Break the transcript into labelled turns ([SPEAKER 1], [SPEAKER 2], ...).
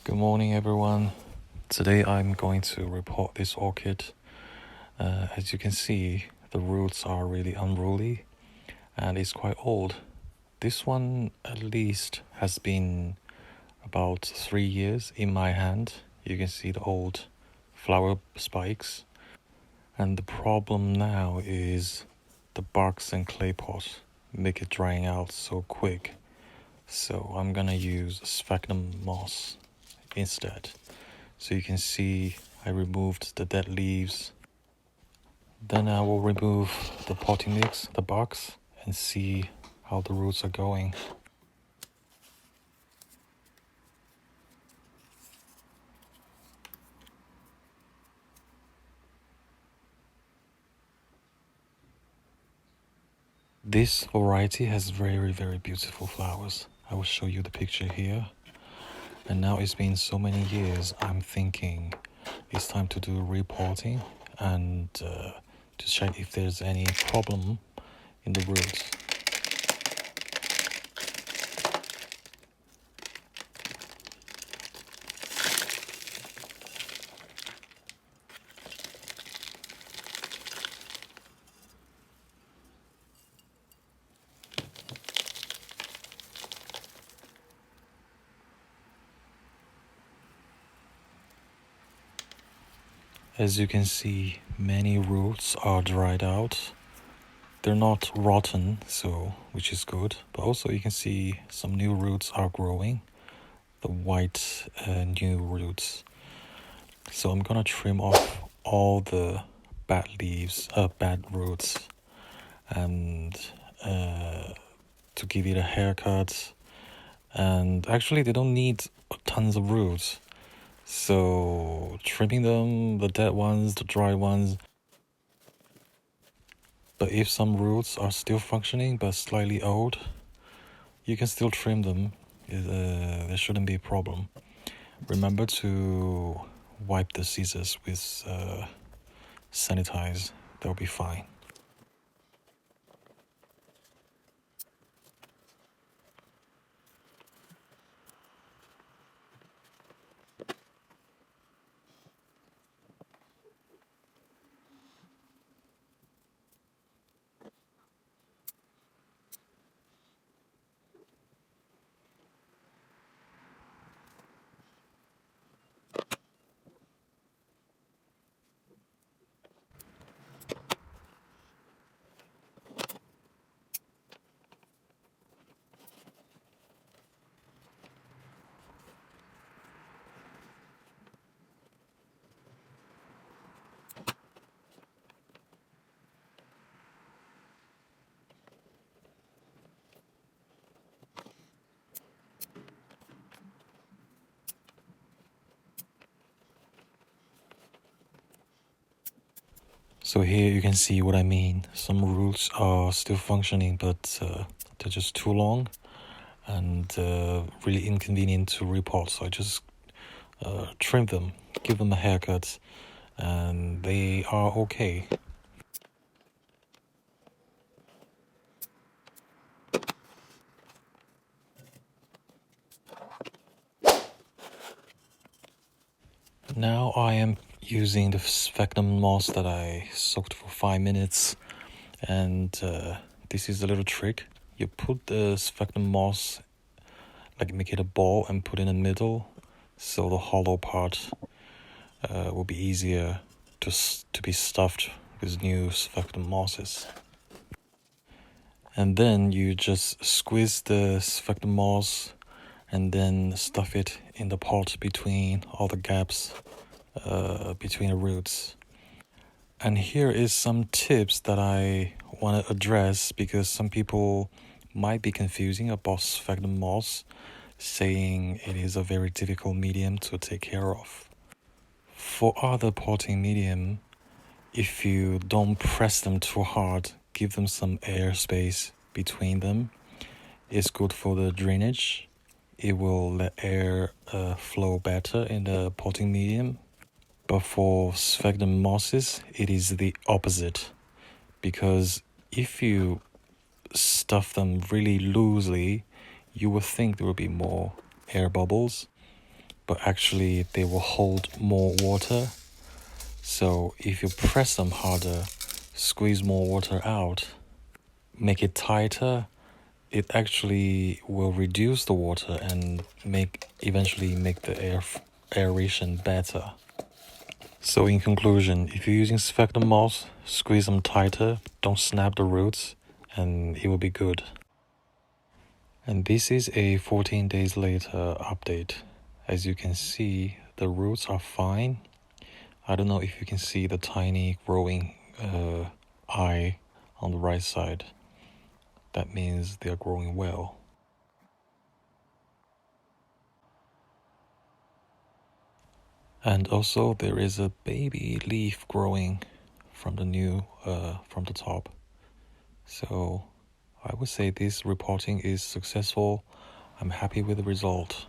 [SPEAKER 1] Good morning, everyone. Today I'm going to repot this orchid. As you can see, the roots are really unruly and it's quite old. This one at least has been about 3 years in my hand. You can see the old flower spikes. And the problem now is the barks and clay pot make it drying out so quick. So I'm gonna use sphagnum moss instead. So you can see I removed the dead leaves. Then I will remove the potting mix, the barks, and see how the roots are going. This variety has very beautiful flowers. I will show you the picture here. And now it's been so many years, I'm thinking it's time to do repotting and to check if there's any problem in the roots. As you can see, many roots are dried out. They're not rotten, so which is good. But also you can see some new roots are growing. The white new roots. So I'm gonna trim off all the bad leaves, bad roots, and to give it a haircut. And actually they don't need tons of roots. So trimming them, the dead ones, the dry ones. But if some roots are still functioning but slightly old, you can still trim them. There shouldn't be a problem. Remember to wipe the scissors with sanitize. They'll be fine. So here you can see what I mean. Some roots are still functioning, but they're just too long and really inconvenient to repot. So I just trim them, give them a haircut, and they are okay. Now I am using the sphagnum moss that I soaked for 5 minutes, and this is a little trick. You put the sphagnum moss, like make it a ball and put it in the middle, so the hollow part will be easier to be stuffed with new sphagnum mosses. And then you just squeeze the sphagnum moss and then stuff it in the pot between all the gaps between the roots. And here is some tips that I want to address because some people might be confusing about sphagnum moss, saying it is a very difficult medium to take care of. For other potting medium, if you don't press them too hard, give them some air space between them, it's good for the drainage. It will let air flow better in the potting medium. But for sphagnum mosses, it is the opposite. Because if you stuff them really loosely, you would think there will be more air bubbles. but actually they will hold more water. So if you press them harder, squeeze more water out, make it tighter, it actually will reduce the water and eventually make the aeration better. So in conclusion, if you're using sphagnum moss, squeeze them tighter, don't snap the roots, and it will be good. And this is a 14 days later update. As you can see, the roots are fine. I don't know if you can see the tiny growing eye on the right side. That means they are growing well. And also there is a baby leaf growing from the top. So I would say this reporting is successful. I'm happy with the result.